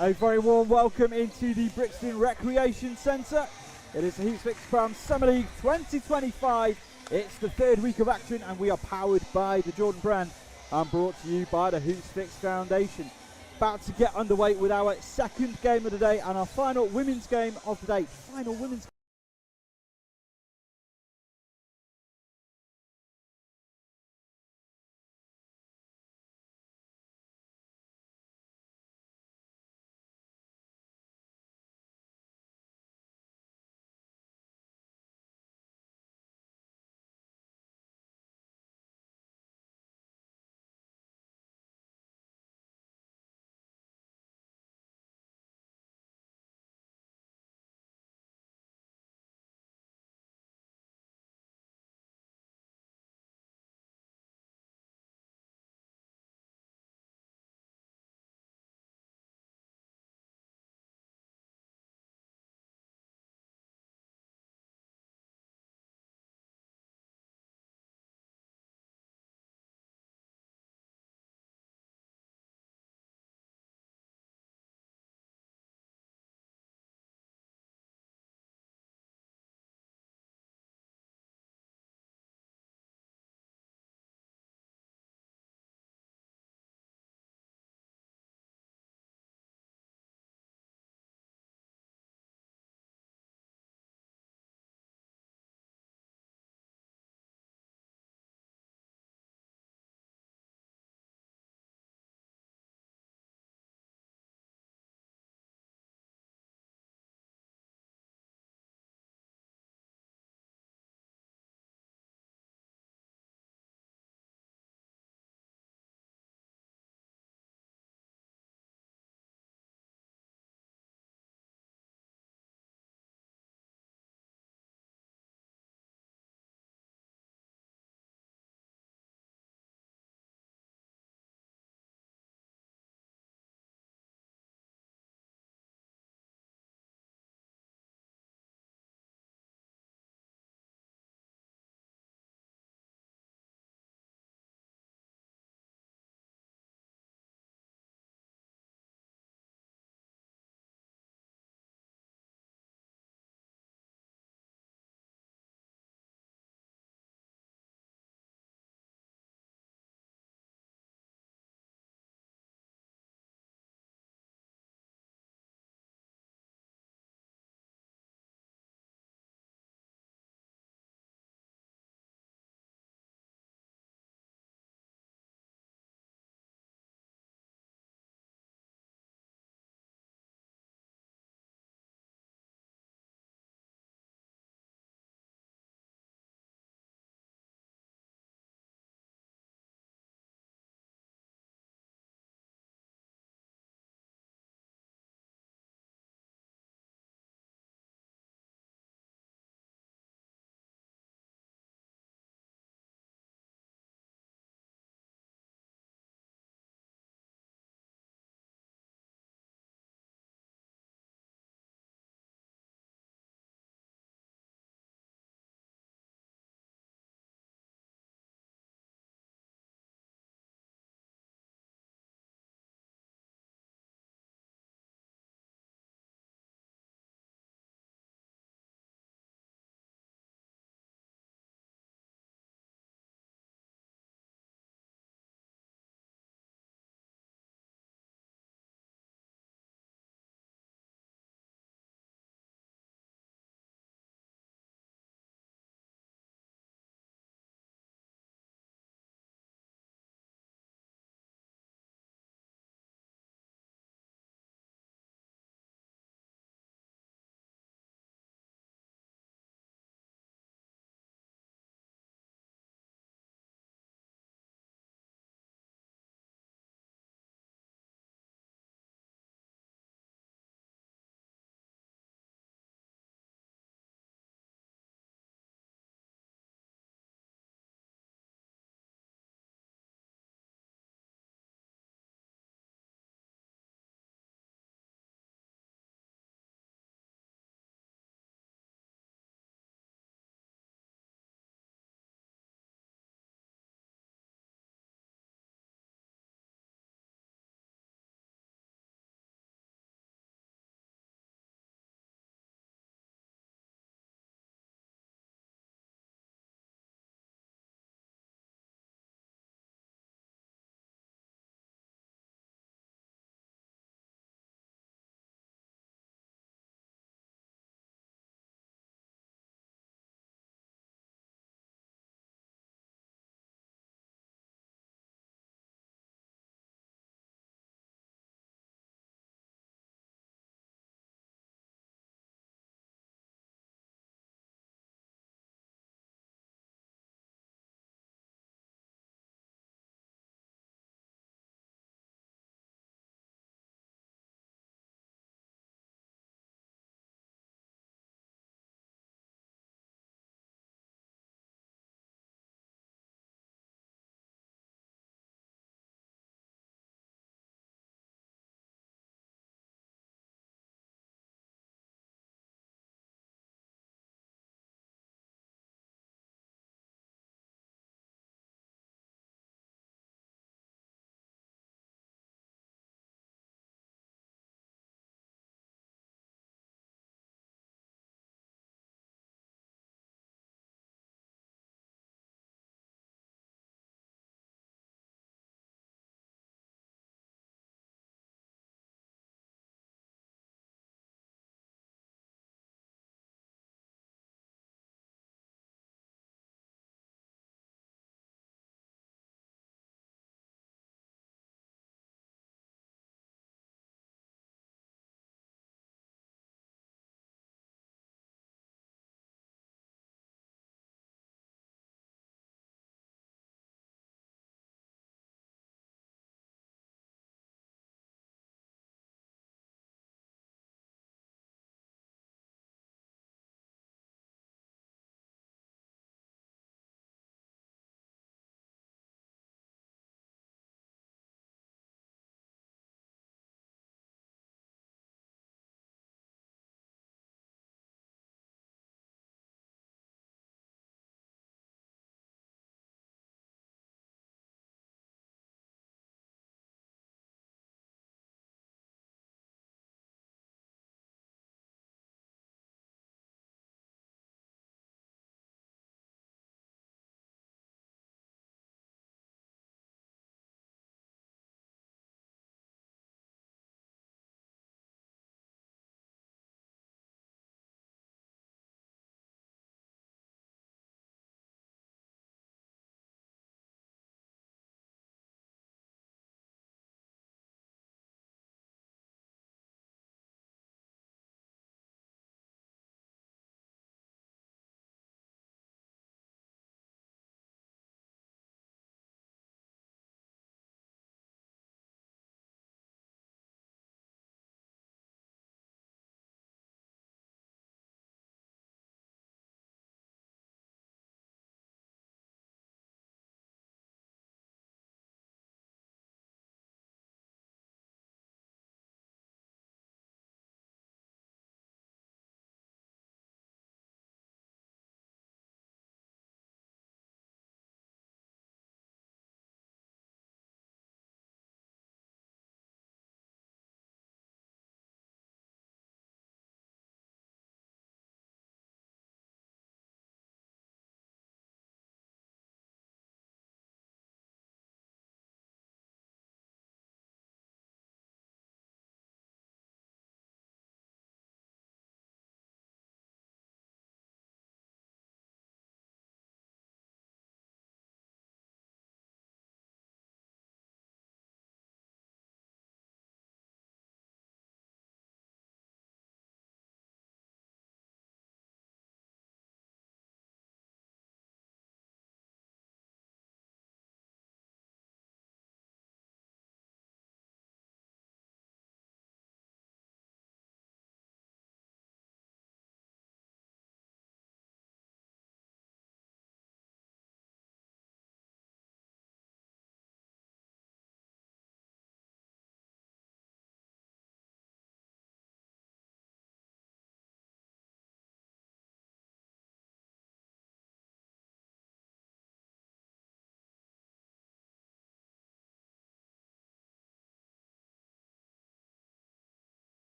A very warm welcome into the Brixton Recreation Centre. It is the Hoopsfix Women Summer League 2025. It's the third week of action and we are powered by the Jordan brand and brought to you by the Hoopsfix Foundation. About to get underway with our second game of the day and our final women's game of the day. Final women's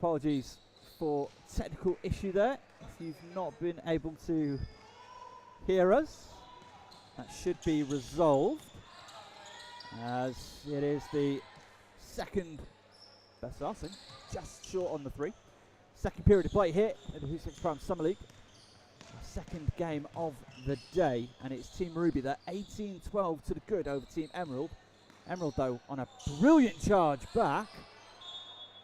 Apologies for technical issue there. If you've not been able to hear us, that should be resolved, as it is the second, that's Sarson, just short on the 3. Second period of play here in the Hoopsfix Pro-Am Summer League. Our second game of the day, and it's Team Ruby. They're 18-12 to the good over Team Emerald. Emerald, though, on a brilliant charge back,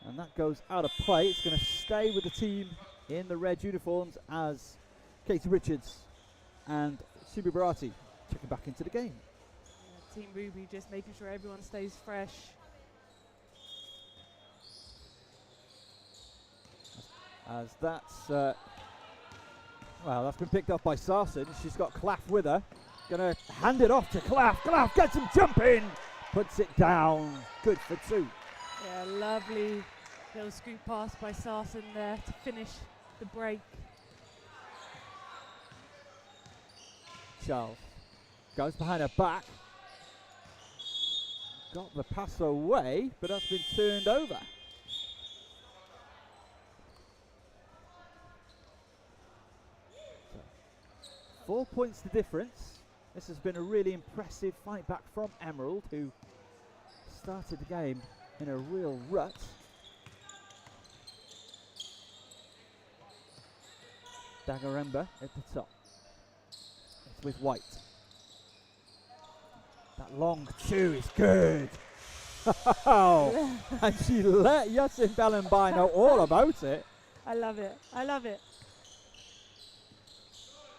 and that goes out of play. It's going to stay with the team in the red uniforms as Katie Richards and Subu Bharati checking back into the game. Yeah, Team Ruby just making sure everyone stays fresh. As that's, well, that's been picked up by Sarson. She's got Khlaf with her. Gonna hand it off to Khlaf. Khlaf gets him jumping, puts it down. Good for 2. Yeah, lovely little scoop pass by Sarson there to finish the break. Charles goes behind her back. Got the pass away, but that's been turned over. 4 points the difference. This has been a really impressive fight back from Emerald, who started the game in a real rut. Dangarembga at the top. It's with Whyte. That long 2 is good. And she let Yassin Belle-Mbaye know all about it. I love it. I love it.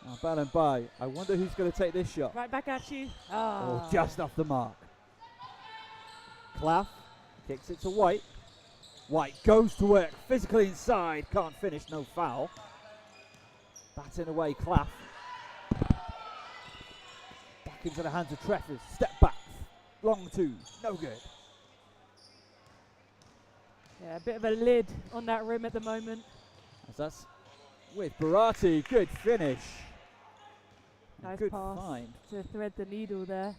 Now Belle-Mbaye, I wonder who's going to take this shot. Right back at you. Oh, just off the mark. Khlaf kicks it to Whyte. Whyte goes to work, physically inside, can't finish, no foul. Batting away, Khlaf. Back into the hands of Treffers, step back, long 2, no good. Yeah, a bit of a lid on that rim at the moment. As that's with Bharati, good finish. Nice good pass find to thread the needle there.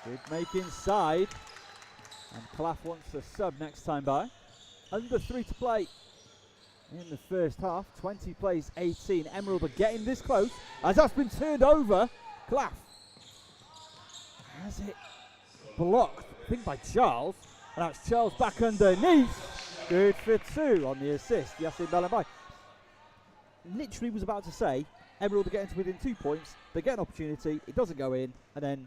Good make inside. And Khlaf wants a sub next time by. Under 3 to play in the first half. 20 plays 18. Emerald are getting this close. As that's been turned over. Khlaf has it blocked, I think by Charles. And now it's Charles back underneath. Good for 2 on the assist. Yassin Belle-Mbaye. Literally was about to say, Emerald are getting to within 2 points. They get an opportunity, it doesn't go in, and then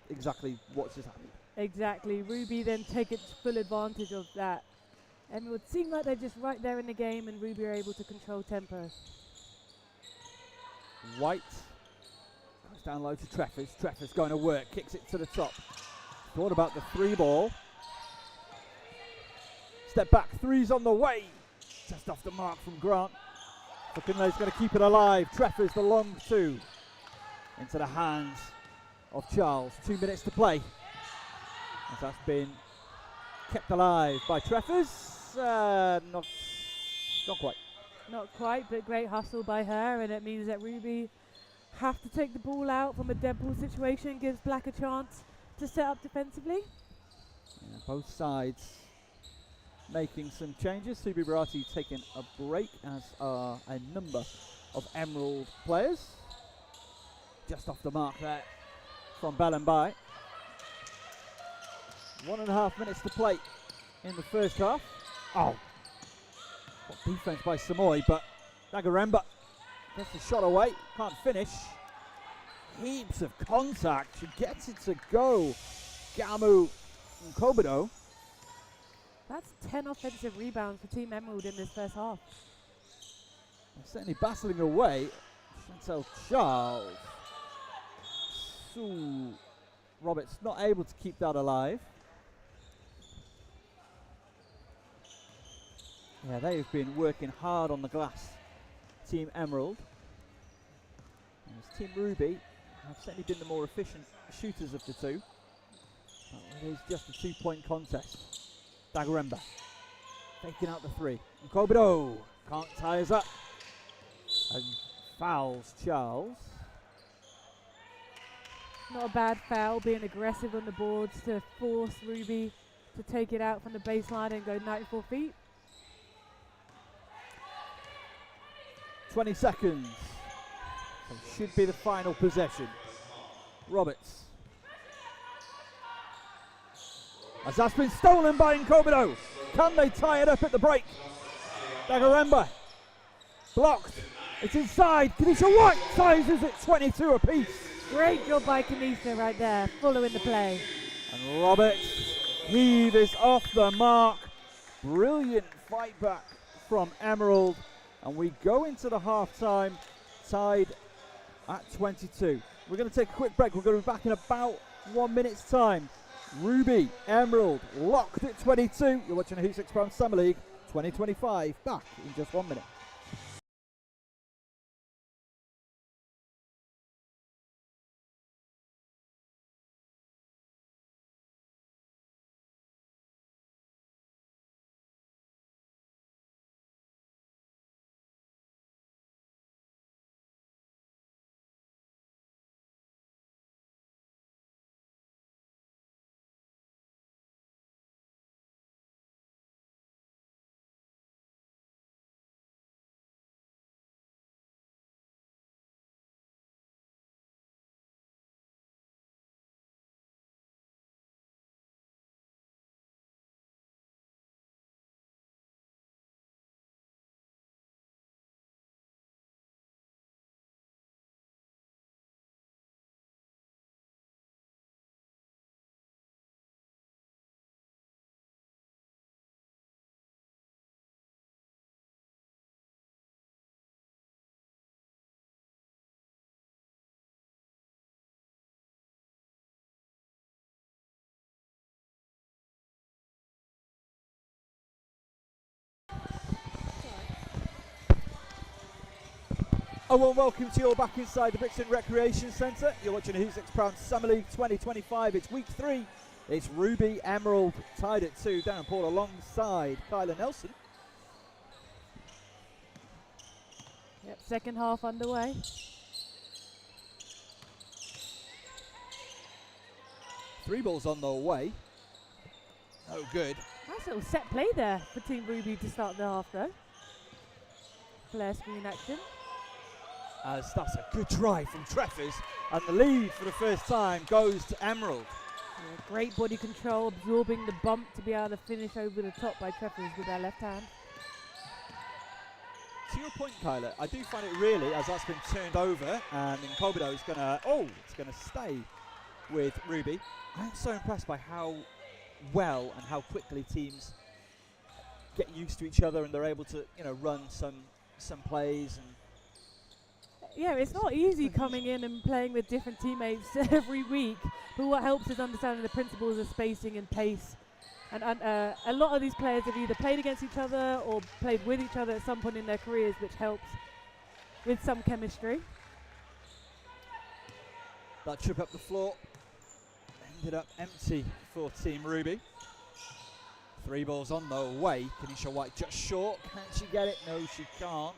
exactly what's just happened. Exactly. Ruby then take its full advantage of that. And it would seem like they're just right there in the game, and Ruby are able to control tempo. Whyte goes down low to Treffers. Treffers going to work, kicks it to the top. Thought about the 3 ball. Step back, 3's on the way. Just off the mark from Grant. Fakunle's going to keep it alive. Treffers the long 2 into the hands of Charles. 2 minutes to play. As that's been kept alive by Treffers. Not quite. Not quite, but great hustle by her, and it means that Ruby have to take the ball out from a dead ball situation, gives Black a chance to set up defensively. Yeah, both sides making some changes. Subu Bharati taking a break, as are a number of Emerald players. Just off the mark there from Belle-Mbaye. 1.5 minutes to play in the first half. Oh, what defense by Somoye, but Dangarembga gets the shot away, can't finish. Heaps of contact, she gets it to go. Gamu and Nkobodo. That's 10 offensive rebounds for Team Emerald in this first half. They're certainly battling away. Chantel Charles. Sue Roberts not able to keep that alive. Yeah, they've been working hard on the glass, Team Emerald. As Team Ruby have certainly been the more efficient shooters of the 2. But it is just a 2-point contest. Dangarembga taking out the 3. Nkobodo can't tie us up. And fouls Charles. Not a bad foul, being aggressive on the boards to force Ruby to take it out from the baseline and go 94 feet. 20 seconds. So should be the final possession. Roberts. As that's been stolen by Nkobodo. Can they tie it up at the break? Dangarembga. Blocked. It's inside. Kenisha Whyte ties us at 22 apiece. Great job by Kenisha right there, following the play. And Roberts heave is off the mark. Brilliant fight back from Emerald. And we go into the half-time tied at 22. We're going to take a quick break. We're going to be back in about 1 minute's time. Ruby, Emerald, locked at 22. You're watching the Hoopsfix Pro-Am Summer League 2025. Back in just 1 minute. A warm welcome to you all back inside the Brixton Recreation Centre. You're watching the Hoopsfix Pro-Am Summer League 2025. It's week 3. It's Ruby, Emerald tied at 2. Darren Paul alongside Kyla Nelson. Yep, second half underway. Three balls on the way. Oh, good. Nice little set play there for Team Ruby to start the half though. Flare screen action. As that's a good try from Treffers, and the lead for the first time goes to Emerald. Yeah, great body control, absorbing the bump to be able to finish over the top by Treffers with their left hand. To your point, Kyla, I do find it really, as that's been turned over, and Nkobodo is it's gonna stay with Ruby. I'm so impressed by how well and how quickly teams get used to each other, and they're able to, run some plays. And yeah, it's not easy coming in and playing with different teammates every week, but what helps is understanding the principles of spacing and pace. And a lot of these players have either played against each other or played with each other at some point in their careers, which helps with some chemistry. That trip up the floor ended up empty for Team Ruby. Three balls on the way. Kenisha Whyte just short. Can she get it? No, she can't.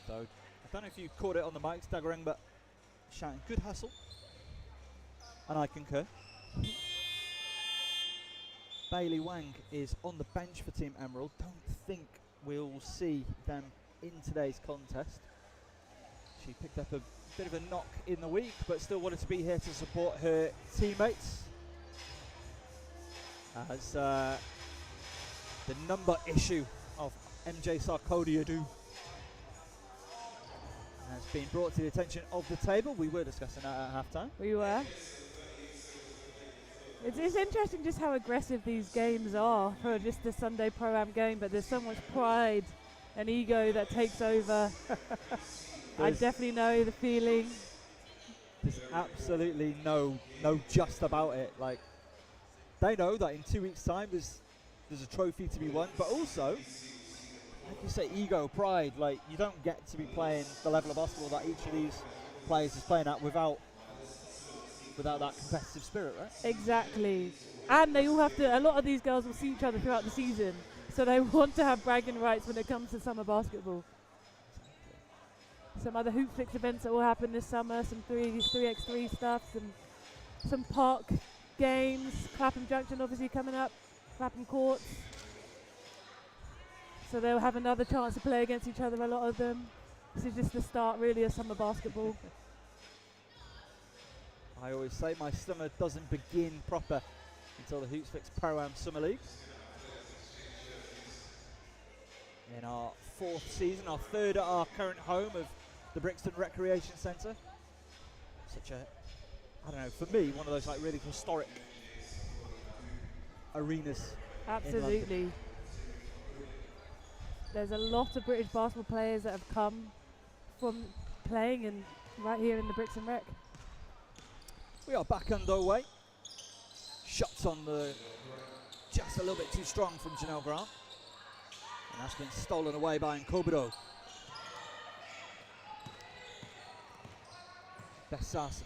So, I don't know if you caught it on the mics, Dangarembga shouting, good hustle. And I concur. Bailey Wang is on the bench for Team Emerald. Don't think we'll see them in today's contest. She picked up a bit of a knock in the week, but still wanted to be here to support her teammates. As the number issue of MJ Sarkodee-Ado has been brought to the attention of the table. We were discussing that at halftime. We were. It's interesting just how aggressive these games are for just a Sunday Pro-Am game, but there's so much pride and ego that takes over. I definitely know the feeling. There's absolutely no just about it. Like, they know that in 2 weeks' time there's a trophy to be won, but also, like you say, ego, pride. Like, you don't get to be playing the level of basketball that each of these players is playing at without that competitive spirit, right? Exactly. And they all have to, a lot of these girls will see each other throughout the season. So they want to have bragging rights when it comes to summer basketball. Some other Hoopsfix events that will happen this summer, some 3x3 stuff, some park games, Clapham Junction obviously coming up, Clapham Courts. So they'll have another chance to play against each other, a lot of them. This is just the start really of summer basketball. I always say my summer doesn't begin proper until the Hoopsfix Pro-Am Summer League. In our 4th season, our 3rd at our current home of the Brixton Recreation Centre. Such a, I don't know, for me, one of those like really historic arenas. Absolutely. There's a lot of British basketball players that have come from playing in right here in the Brixton Rec. We are back underway. Shots on the, just a little bit too strong from Jenelle Grant. And that's been stolen away by Nkobodo. Beth Sarson.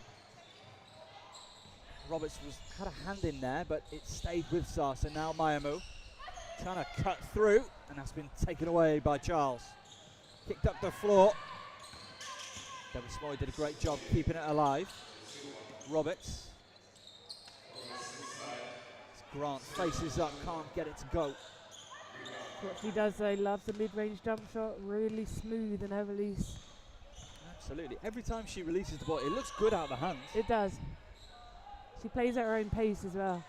Roberts had a hand in there, but it stayed with Sarson. Now Maignomo trying to cut through, and that's been taken away by Charles. Kicked up the floor. Deborah Somoye did a great job keeping it alive. Roberts. Grant faces up, can't get it to go. What she does though, loves the mid-range jump shot, really smooth in her release. Absolutely. Every time she releases the ball, it looks good out of the hands. It does. She plays at her own pace as well.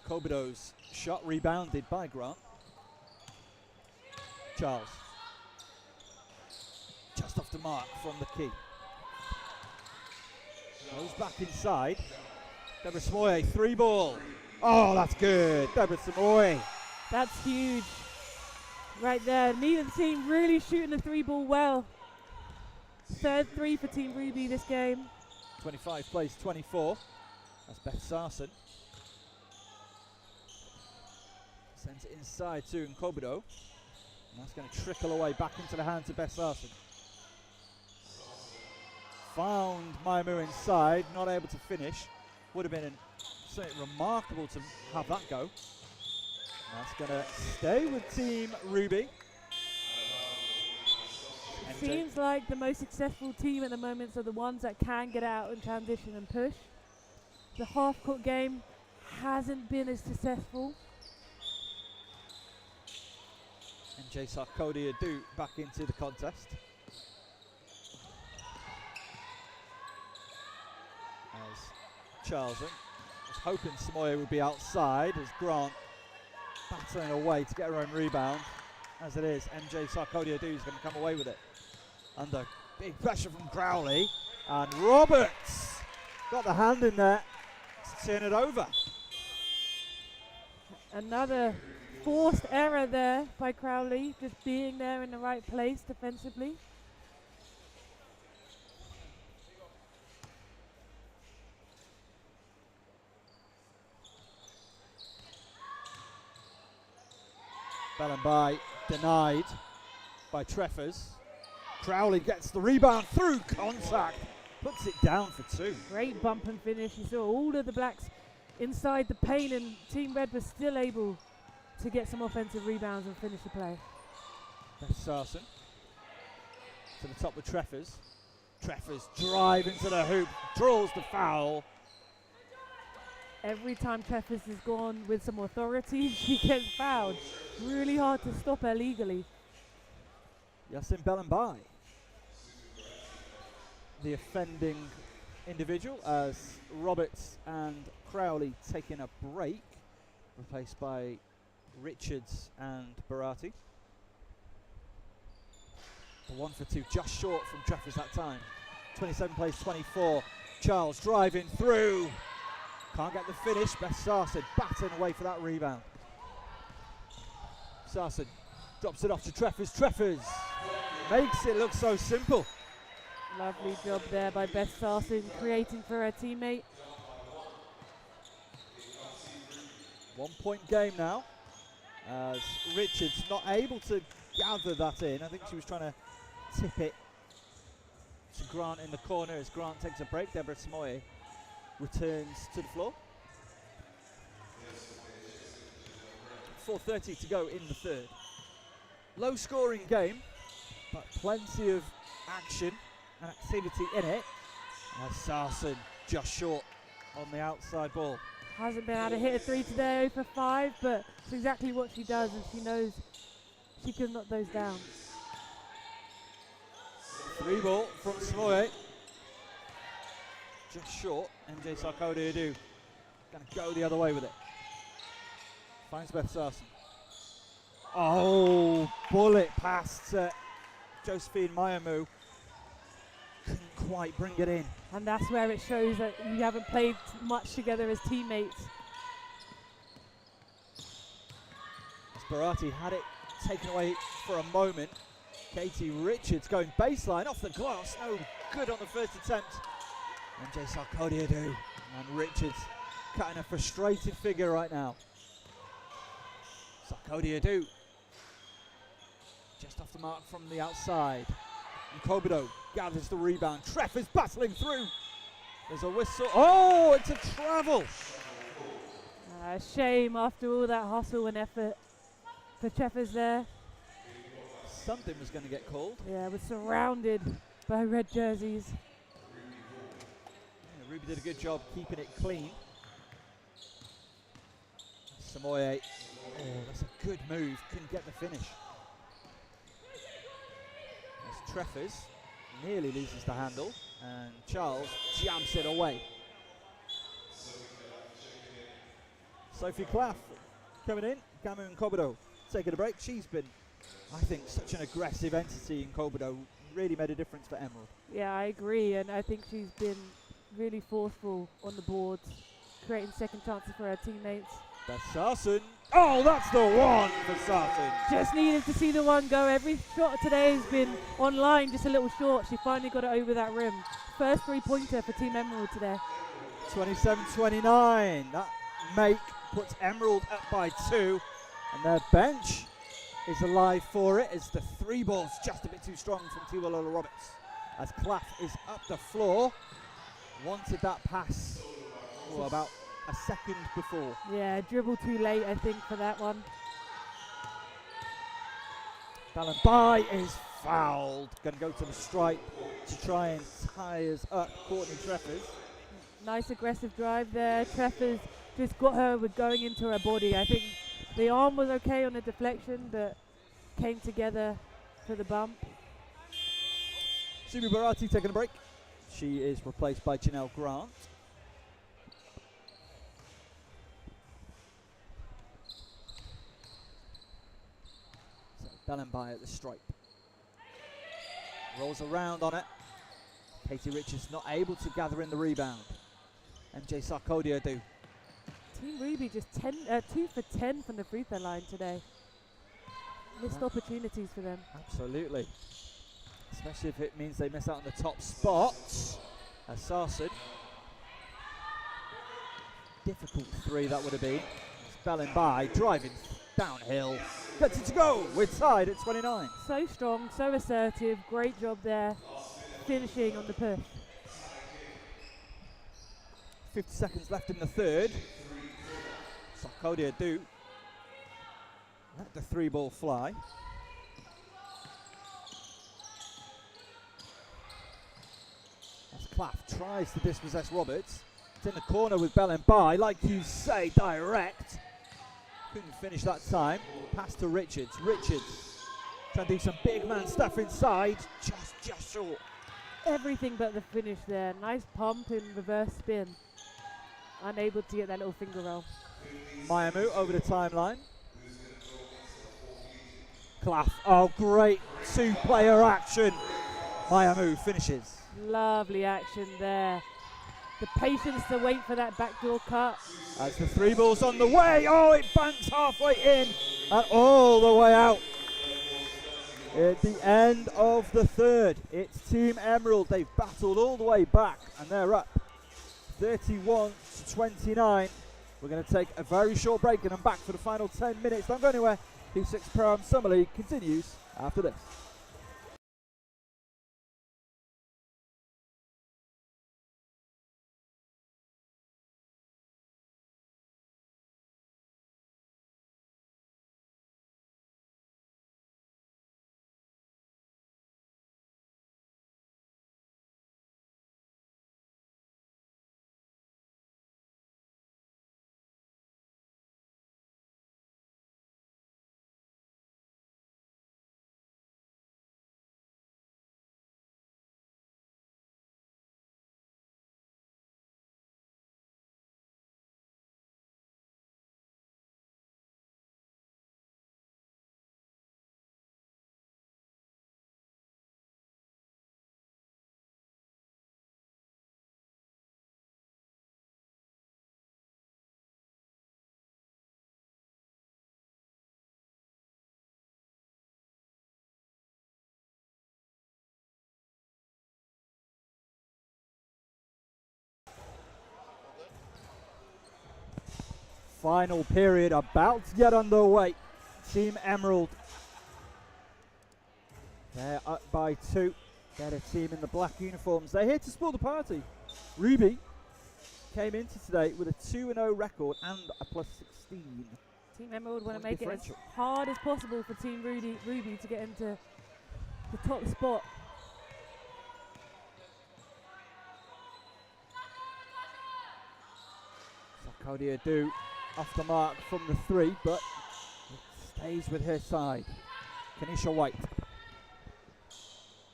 Nkobodo's shot rebounded by Grant. Charles. Just off the mark from the key. Goes back inside. Deborah Somoye, 3-ball. Oh, that's good. Deborah Somoye. That's huge. Right there. Neither team really shooting the 3-ball well. 3rd 3 for Team Ruby this game. 25 plays 24. That's Beth Sarson. Sends it inside to Nkobodo. And that's going to trickle away back into the hands of Beth Sarson. Found Maignomo inside, not able to finish. Would have been something remarkable to have that go. That's going to stay with Team Ruby. It seems like the most successful team at the moment are the ones that can get out and transition and push. The half-court game hasn't been as successful. MJ Sarkodee-Ado back into the contest. As Charles was hoping Somoye would be outside as Grant battling away to get her own rebound. As it is, MJ Sarkodee-Ado is going to come away with it. Under big pressure from Crowley. And Roberts got the hand in there to turn it over. Another forced error there by Crowley, just being there in the right place defensively. Belle-Mbaye denied by Treffers. Crowley gets the rebound through contact, puts it down for 2. Great bump and finish. You saw all of the blacks inside the paint, and Team Red was still able to get some offensive rebounds and finish the play. Beth Sarson to the top with Treffers. Treffers drive into the hoop, draws the foul. Every time Treffers has gone with some authority, she gets fouled. Really hard to stop her legally. Yassin Belle-Mbaye, the offending individual, as Roberts and Crowley taking a break, replaced by Richards and Bharati. The 1 for 2, just short from Treffers that time. 27 plays 24. Charles driving through. Can't get the finish. Beth Sarson batting away for that rebound. Sarson drops it off to Treffers. Treffers makes it look so simple. Lovely job there by Beth Sarson, creating for her teammate. 1 point game now, as Richards not able to gather that in. I think she was trying to tip it to Grant in the corner as Grant takes a break. Deborah Somoye returns to the floor. 4:30 to go in the third. Low scoring game, but plenty of action and activity in it. As Sarson just short on the outside ball. Hasn't been able to hit a 3 today, 0 for 5, but it's exactly what she does, and she knows she can knock those down. 3 ball from Somoye. Just short. MJ Sarkodee-Ado going to go the other way with it. Finds Beth Sarson. Oh, bullet past Josephine Maignomo. Couldn't quite bring it in. And that's where it shows that you haven't played much together as teammates. As Bharati had it taken away for a moment. Katie Richards going baseline off the glass. No good on the first attempt. MJ Sarkodee-Ado and Richards cutting a frustrated figure right now. Sarkodee-Ado just off the mark from the outside. Nkobodo gathers the rebound. Treff is battling through. There's a whistle. Oh, it's a travel. Shame after all that hustle and effort for Treffers there. Something was going to get called. Yeah, we're surrounded by red jerseys. Yeah, Ruby did a good job keeping it clean. Somoye. Oh, that's a good move. Couldn't get the finish. As Treffers nearly loses the handle, and Charles jams it away. Sophie Khlaf coming in. Gamu and Nkobodo taking a break. She's been, I think, such an aggressive entity in Nkobodo. Really made a difference for Emerald. Yeah, I agree, and I think she's been really forceful on the boards, creating second chances for her teammates. That's Sarson. Oh, that's the one for Sarson. Just needed to see the one go. Every shot today has been online, just a little short. She finally got it over that rim. First 3-pointer for Team Emerald today. 27-29. That make puts Emerald up by 2. And their bench is alive for it as the 3 ball's just a bit too strong from Tiwalola Roberts. As Khlaf is up the floor. Wanted that pass about a second before. Yeah, dribble too late, I think, for that one. Belle-Mbaye is fouled. Going to go to the stripe to try and tie us up. Courtney Treffers. Nice aggressive drive there. Treffers just got her with going into her body. I think the arm was okay on the deflection, but came together for the bump. Subu Bharati taking a break. She is replaced by Jenelle Grant. Belle-Mbaye at the stripe. Rolls around on it. Katie Richards not able to gather in the rebound. MJ Sarkodee-Ado. Team Ruby just 2 for 10 from the free throw line today. Missed opportunities for them. Absolutely. Especially if it means they miss out on the top spots. As Sarson. Difficult 3 that would have been. It's Belle-Mbaye driving downhill. Gets it to go. We're tied at 29. So strong, so assertive. Great job there. Finishing on the push. 50 seconds left in the third. Sarkodee-Ado let the 3 ball fly. As Khlaf tries to dispossess Roberts. It's in the corner with Belle-Mbaye, like you say, direct. Couldn't finish that time. Pass to Richards. Richards trying to do some big man stuff inside. Just short. Everything but the finish there. Nice pump in reverse spin. Unable to get that little finger roll. Maignomo over the timeline. Khlaf. Oh, great 2-player action. Maignomo finishes. Lovely action there. The patience to wait for that backdoor cut. As the 3 ball's on the way. Oh, it banks halfway in and all the way out. At the end of the third, it's Team Emerald. They've battled all the way back and they're up 31-29. We're going to take a very short break and I'm back for the final 10 minutes. Don't go anywhere. Hoopsfix Pro-Am Summer League continues after this. Final period about to get underway. Team Emerald, they're up by 2. They're the team in the black uniforms. They're here to spoil the party. Ruby came into today with a 2-0 record and a +16. Team Emerald want to make it as hard as possible for Team Ruby to get into the top spot. Sarkodee-Ado off the mark from the 3, but it stays with her side. Kenisha Whyte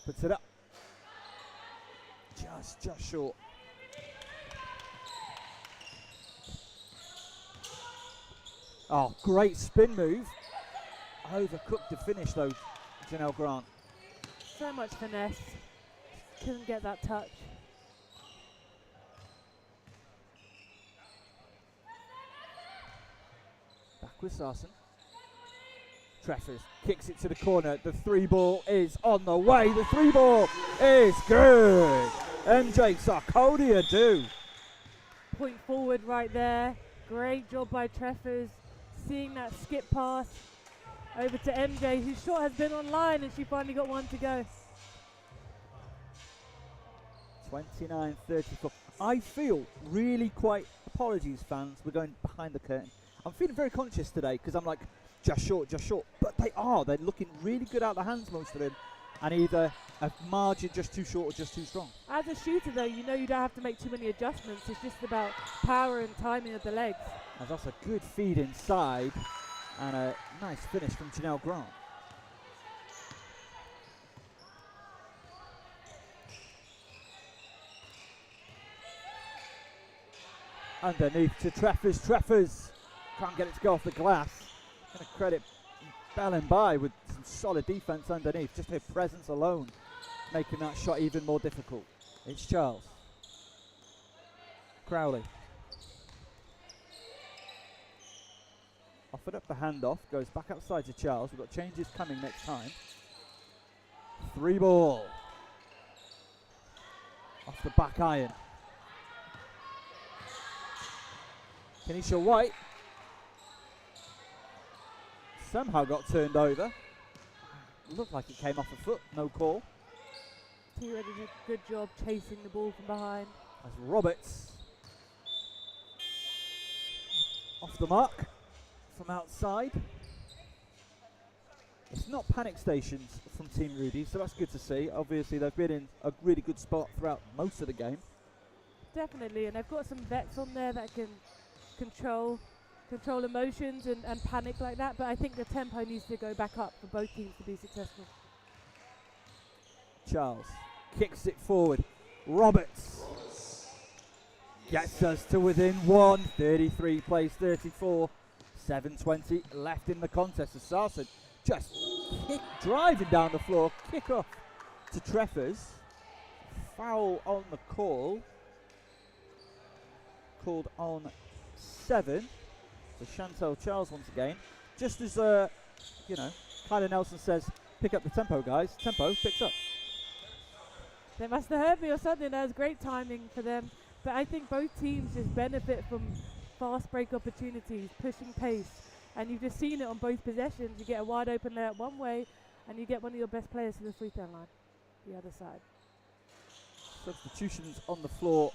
puts it up. Just short. Oh, great spin move. Overcooked the finish though, Jenelle Grant. So much finesse. Couldn't get that touch. Back with Sarson. Treffers kicks it to the corner. The 3 ball is on the way. The 3 ball is good. MJ Sarkodee-Ado. Point forward right there. Great job by Treffers. Seeing that skip pass over to MJ, whose shot has been online, and she finally got one to go. 29-34. I feel really quite, apologies fans, we're going behind the curtain. I'm feeling very conscious today because I'm like, just short. But they're looking really good out the hands, most of them. And either a margin just too short or just too strong. As a shooter though, you know you don't have to make too many adjustments. It's just about power and timing of the legs. And that's a good feed inside and a nice finish from Jenelle Grant. Underneath to Treffers. Treffers can't get it to go off the glass. Going to credit Belle-Mbaye with some solid defense underneath. Just her presence alone making that shot even more difficult. It's Charles. Crowley. Offered up the handoff, goes back outside to Charles. We've got changes coming next time. 3 ball. Off the back iron. Kenisha Whyte somehow got turned over. Looked like it came off a foot, no call. Tiwalola did a good job chasing the ball from behind. As Roberts off the mark from outside. It's not panic stations from Team Rudy, so that's good to see. Obviously, they've been in a really good spot throughout most of the game. Definitely, and they've got some vets on there that can control emotions and panic like that, but I think the tempo needs to go back up for both teams to be successful. Charles kicks it forward. Roberts gets us to within 1. 33 plays 34. 7:20 left in the contest. As Sarson just driving down the floor. Kick off to Treffers. Foul on the call. Called on 7. So Chantel Charles once again. Just as, Kyler Nelson says, pick up the tempo, guys. Tempo picks up. They must have heard me or something. That was great timing for them. But I think both teams just benefit from fast break opportunities, pushing pace. And you've just seen it on both possessions. You get a wide open layup one way, and you get one of your best players to the free throw line, the other side. Substitutions on the floor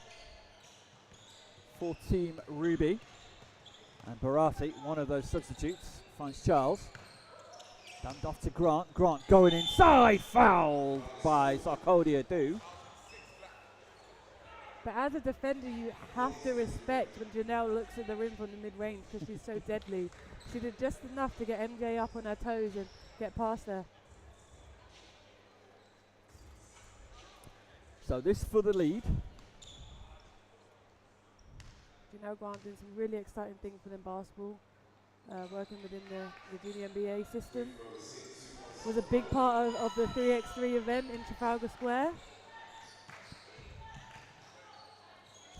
for Team Ruby. And Bharati, one of those substitutes, finds Charles. Dumped off to Grant. Grant going inside, fouled by Sarkodee-Ado. But as a defender, you have to respect when Jenelle looks at the rim from the mid-range because she's so deadly. She did just enough to get MJ up on her toes and get past her. So this for the lead. Jenelle Grant doing some really exciting things within basketball, working within the junior NBA system. Was a big part of the 3x3 event in Trafalgar Square.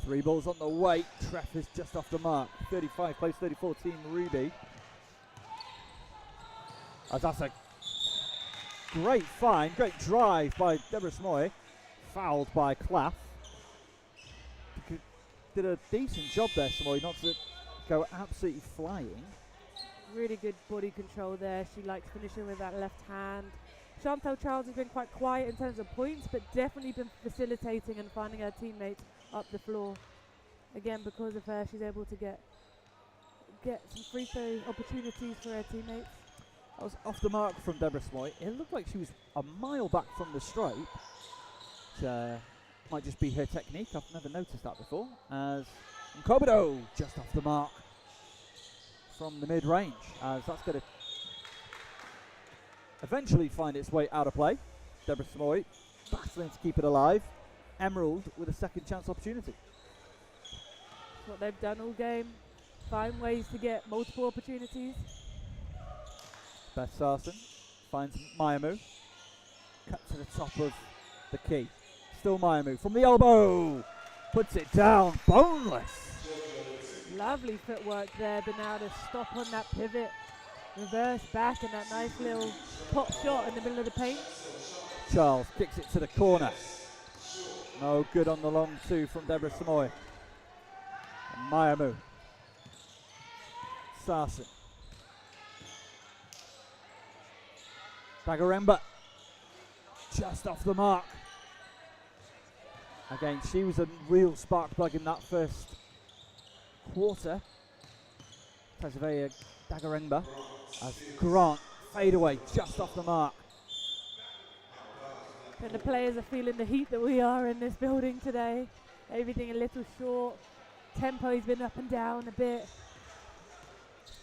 3 balls on the way. Treffers just off the mark. 35 plays 34, Team Ruby. As that's a great find, great drive by Deborah Somoye. Fouled by Khlaf. Did a decent job there, Somoye, not to go absolutely flying. Really good body control there. She likes finishing with that left hand. Chantel Charles has been quite quiet in terms of points, but definitely been facilitating and finding her teammates up the floor. Again, because of her, she's able to get some free throw opportunities for her teammates. That was off the mark from Deborah Somoye. It looked like she was a mile back from the stripe. Which, might just be her technique. I've never noticed that before. As Nkobodo just off the mark from the mid-range, as that's going to eventually find its way out of play. Deborah Somoye battling to keep it alive. Emerald with a second chance opportunity. That's what they've done all game. Find ways to get multiple opportunities. Beth Sarson finds Maignomo. Cut to the top of the key. Still Maignomo from the elbow. Puts it down. Boneless. Lovely footwork there. Been able to stop on that pivot. Reverse back and that nice little pop shot in the middle of the paint. Charles kicks it to the corner. No good on the long two from Deborah Somoye. And Maignomo. Sarson. Dangarembga. Just off the mark. Again, she was a real spark plug in that first quarter. Taziveyi Dangarembga as Grant fade away just off the mark. And the players are feeling the heat that we are in this building today. Everything a little short. Tempo's been up and down a bit.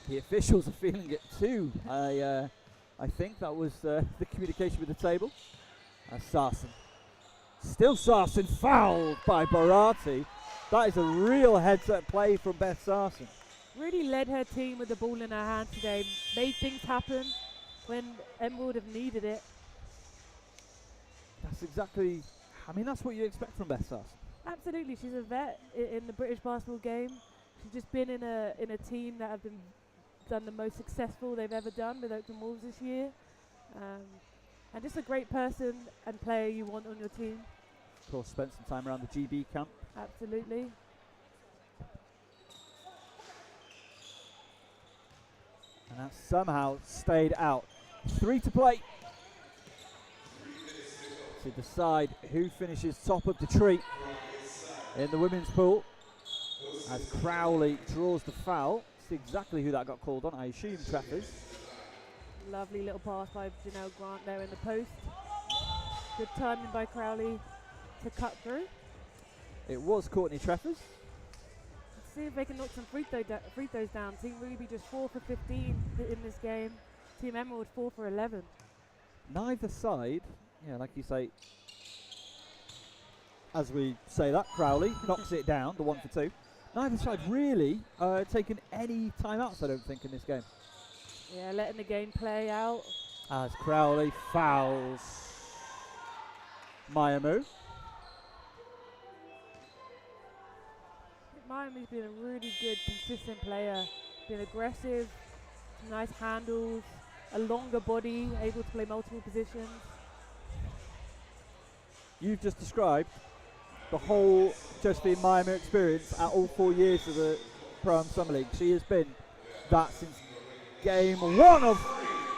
The officials are feeling it too. I think that was the communication with the table. Sarson. Still Sarson, fouled by Bharati. That is a real heads-up play from Beth Sarson. Really led her team with the ball in her hand today. Made things happen when Emerald have needed it. That's exactly, I mean, that's what you expect from Beth Sarson. Absolutely, she's a vet in the British basketball game. She's just been in a team that have done the most successful they've ever done with Oakland Wolves this year. And just a great person and player you want on your team. Of course, spent some time around the GB camp. Absolutely. And that somehow stayed out. 3 to play. To decide who finishes top of the tree in the women's pool. As Crowley draws the foul. See exactly who that got called on. I assume Treffers. Lovely little pass by Jenelle Grant there in the post. Good timing by Crowley to cut through. It was Courtney Treffers. Let's see if they can knock some free throws down. Team Ruby just 4 for 15 in this game. Team Emerald 4 for 11. Neither side, yeah, like you say, as we say that, Crowley knocks it down, the 1 for 2. Neither side really taken any timeouts, I don't think, in this game. Yeah, letting the game play out. As Crowley fouls Maignomo. Miami's been a really good, consistent player. Been aggressive, nice handles, a longer body, able to play multiple positions. You've just described the whole Josephine Maignomo experience at all 4 years of the Pro-Am Summer League. She has been that since game 1 of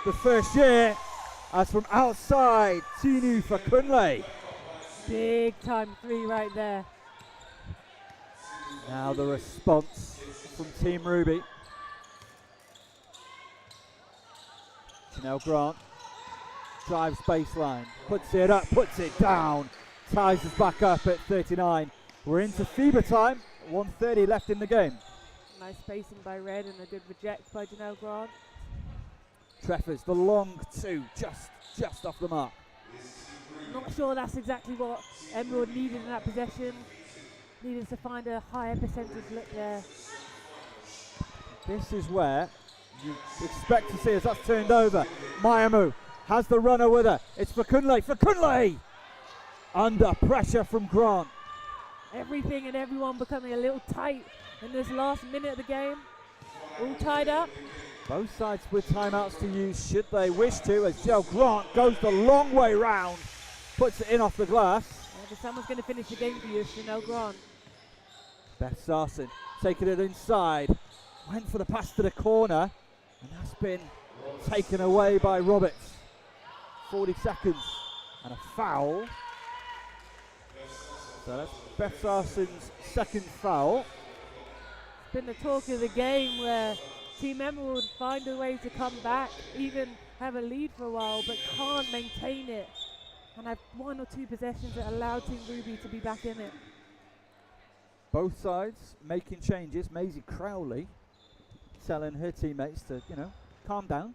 the first year. As from outside, Tinu Fakunle. Big time 3 right there. Now the response from Team Ruby. Jenelle Grant drives baseline, puts it up, puts it down, ties us back up at 39. We're into FIBA time, 1:30 left in the game. Nice spacing by Red and a good reject by Jenelle Grant. Treffers, the long 2, just off the mark. Not sure that's exactly what Emerald needed in that possession. Needed to find a higher percentage look there. This is where you expect to see as that's turned over. Maignomo has the runner with her. It's Fakunle. Fakunle! Under pressure from Grant. Everything and everyone becoming a little tight in this last minute of the game. All tied up. Both sides with timeouts to use should they wish to, as Jenelle Grant goes the long way round. Puts it in off the glass. If someone's going to finish the game for you, it's Jenelle Grant. Beth Sarson taking it inside. went for the pass to the corner, and that's been taken away by Roberts. 40 seconds and a foul. So that's Beth Sarson's second foul. It's been the talk of the game where Team Emerald find a way to come back, even have a lead for a while, but can't maintain it. And have 1 or 2 possessions that allow Team Ruby to be back in it. Both sides making changes. Maisie Crowley telling her teammates to, calm down.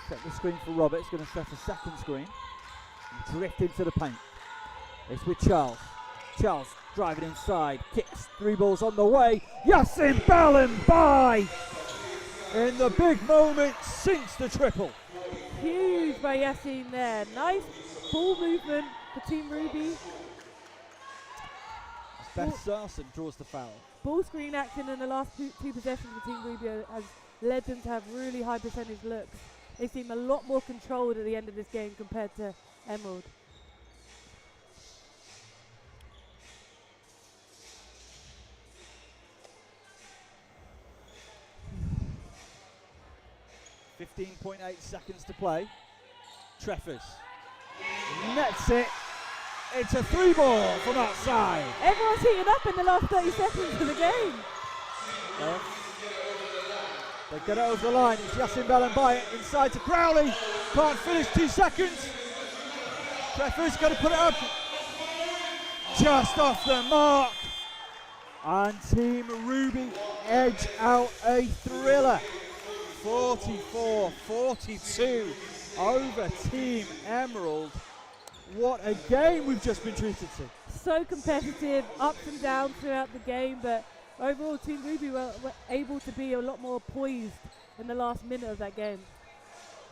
Set the screen for Roberts, going to set a second screen. And drift into the paint. It's with Charles. Charles driving inside, kicks, 3 balls on the way. Yassin Belle-Mbaye in the big moment sinks the triple. Huge by Yassin there. Nice ball movement for Team Ruby. Beth Sarson draws the foul. Ball screen action in the last two possessions for Team Ruby has led them to have really high percentage looks. They seem a lot more controlled at the end of this game compared to Emerald. .8 seconds to play. Treffers nets it. It's a 3 ball from outside. Everyone's heating up in the last 30 seconds of the game. They get it over the line. It's Yassin Belle-Mbaye inside to Crowley. Can't finish, 2 seconds. Treffers going to put it up. Just off the mark. And Team Ruby edge out a thriller. 44-42 over Team Emerald. What a game we've just been treated to. So competitive, ups and downs throughout the game, but overall Team Ruby were able to be a lot more poised in the last minute of that game.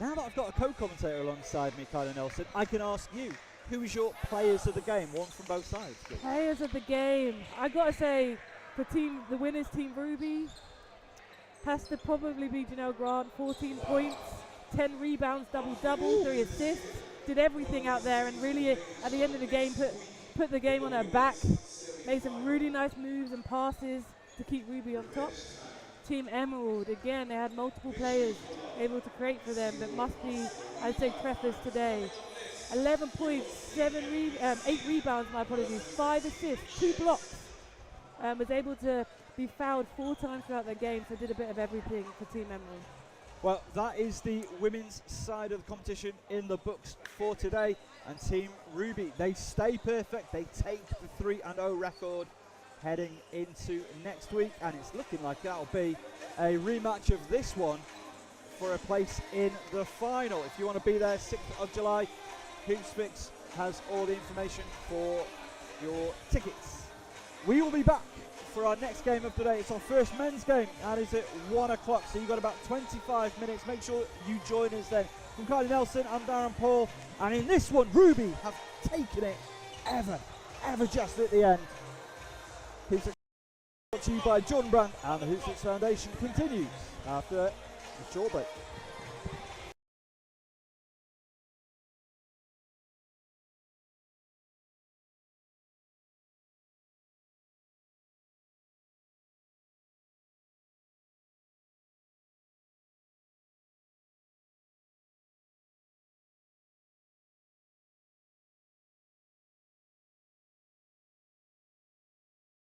Now that I've got a co-commentator alongside me, Kyla Nelson, I can ask you, who is your players of the game? One from both sides. Players of the game. I gotta say, for the winners, Team Ruby, has to probably be Jenelle Grant. 14 points, 10 rebounds, double-double, 3 assists. Did everything out there and really at the end of the game put the game on her back. Made some really nice moves and passes to keep Ruby on top. Team Emerald, again, they had multiple players able to create for them, but must be, I'd say, Treffers today. 11 points, 8 rebounds, 5 assists, 2 blocks. Was able to be fouled 4 times throughout the game, so did a bit of everything for Team Emerald. Well, that is the women's side of the competition in the books for today. And Team Ruby, they stay perfect. They take the 3-0 record heading into next week. And it's looking like that'll be a rematch of this one for a place in the final. If you want to be there, 6th of July, Hoopsfix has all the information for your tickets. We will be back for our next game of the day. It's our first men's game, and it's at 1 o'clock, so you've got about 25 minutes. Make sure you join us then. From Kylie Nelson, I'm Darren Paul, and in this one, Ruby have taken it ever just at the end. Hoopsfix brought to you by Jordan Brand, and the Hoopsfix Foundation continues after a short break.